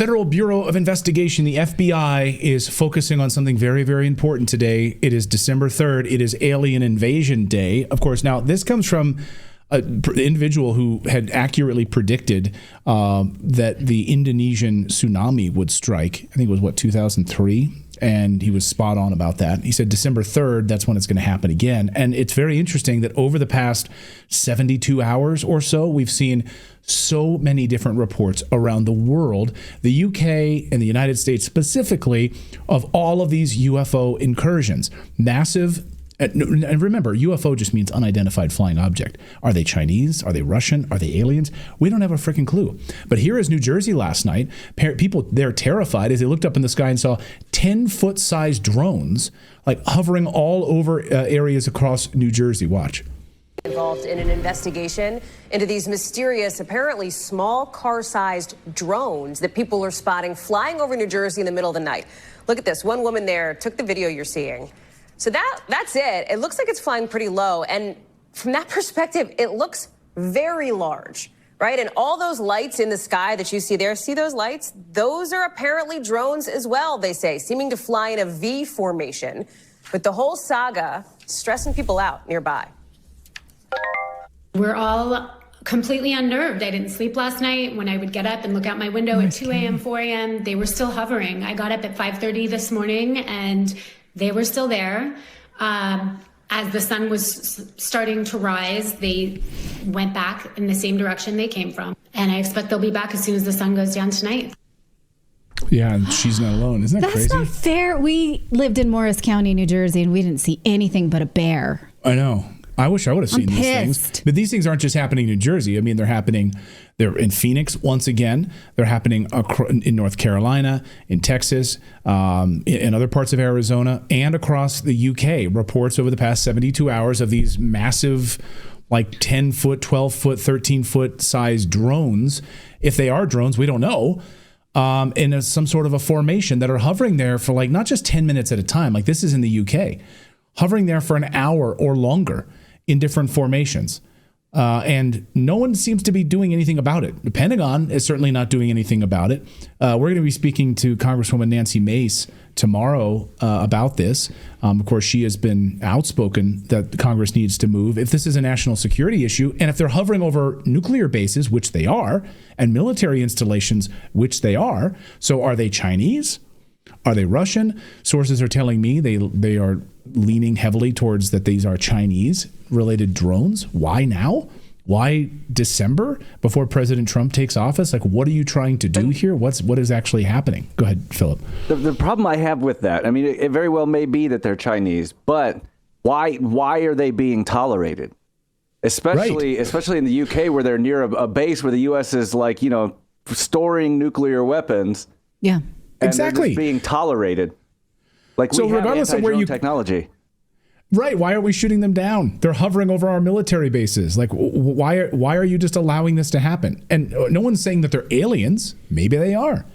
Federal Bureau of Investigation, the FBI, is focusing on something very, very important today. It is December 3rd. It is Alien Invasion Day. Of course, now this comes from an individual who had accurately predicted that the Indonesian tsunami would strike. I think it was, 2003? And he was spot on about that. He said December 3rd, that's when it's going to happen again. And it's very interesting that over the past 72 hours or so, we've seen so many different reports around the world, the UK and the United States specifically, of all of these UFO incursions. Massive. And remember, UFO just means unidentified flying object. Are they Chinese? Are they Russian? Are they aliens? We don't have a freaking clue. But here is New Jersey last night. People, they're terrified as they looked up in the sky and saw 10-foot sized drones like hovering all over areas across New Jersey. Watch. Involved in an investigation into these mysterious, apparently small car-sized drones that people are spotting flying over New Jersey in the middle of the night. Look at this. One woman there took the video you're seeing. So that's it. It looks like it's flying pretty low. And from that perspective, it looks very large, right? And all those lights in the sky that you see there, see those lights? Those are apparently drones as well, they say, seeming to fly in a V formation. But the whole saga stressing people out nearby. We're all completely unnerved. I didn't sleep last night. When I would get up and look out my window at 2 a.m., 4 a.m., they were still hovering. I got up at 5:30 this morning and they were still there. As the sun was starting to rise, they went back in the same direction they came from. And I expect they'll be back as soon as the sun goes down tonight. Yeah, and she's not alone. Isn't that crazy? That's not fair. We lived in Morris County, New Jersey, and we didn't see anything but a bear. I know. I wish I would have seen these things. But these things aren't just happening in New Jersey. I mean, they're in Phoenix once again. They're happening in North Carolina, in Texas, in other parts of Arizona, and across the UK. Reports over the past 72 hours of these massive, like 10-foot, 12-foot, 13-foot size drones. If they are drones, we don't know. In some sort of a formation that are hovering there for like not just 10 minutes at a time. Like this is in the UK. Hovering there for an hour or longer in different formations. And no one seems to be doing anything about it. The Pentagon is certainly not doing anything about it. We're going to be speaking to Congresswoman Nancy Mace tomorrow about this. Of course, she has been outspoken that Congress needs to move if this is a national security issue. And if they're hovering over nuclear bases, which they are, and military installations, which they are. So are they Chinese? Are they Russian? Sources are telling me they are leaning heavily towards that these are Chinese-related drones. Why now? Why December before President Trump takes office? Like, what are you trying to do here? What is actually happening? Go ahead, Philip. The problem I have with that, I mean, it very well may be that they're Chinese, but why are they being tolerated? Especially in the UK, where they're near a base where the U.S. is like, storing nuclear weapons. Yeah. And exactly. They're just being tolerated. Like, so we have regardless of where technology. Right. Why aren't we shooting them down? They're hovering over our military bases. Like, why are you just allowing this to happen? And no one's saying that they're aliens. Maybe they are.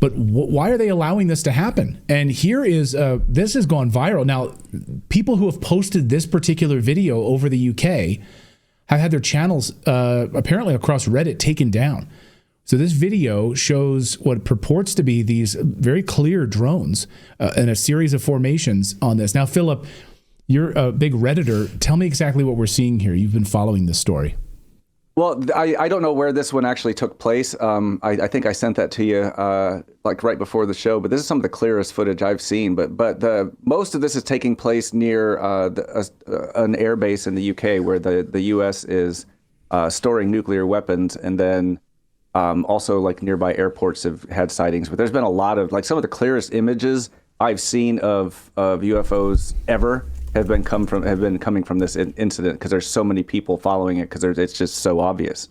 But why are they allowing this to happen? And here is, this has gone viral. Now, people who have posted this particular video over the UK have had their channels apparently across Reddit taken down. So this video shows what purports to be these very clear drones and a series of formations on this. Now, Philip, you're a big Redditor. Tell me exactly what we're seeing here. You've been following this story. Well, I don't know where this one actually took place. I think I sent that to you like right before the show, but this is some of the clearest footage I've seen. But most of this is taking place near an air base in the UK where the U.S. is storing nuclear weapons, and then also like nearby airports have had sightings. But there's been a lot of, like, some of the clearest images I've seen of UFOs ever have been coming from this incident, because there's so many people following it, because it's just so obvious.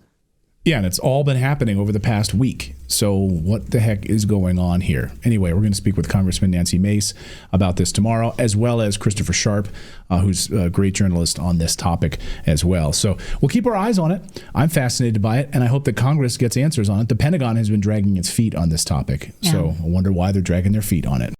Yeah, and it's all been happening over the past week. So what the heck is going on here? Anyway, we're going to speak with Congressman Nancy Mace about this tomorrow, as well as Christopher Sharp, who's a great journalist on this topic as well. So we'll keep our eyes on it. I'm fascinated by it, and I hope that Congress gets answers on it. The Pentagon has been dragging its feet on this topic. Yeah. So I wonder why they're dragging their feet on it.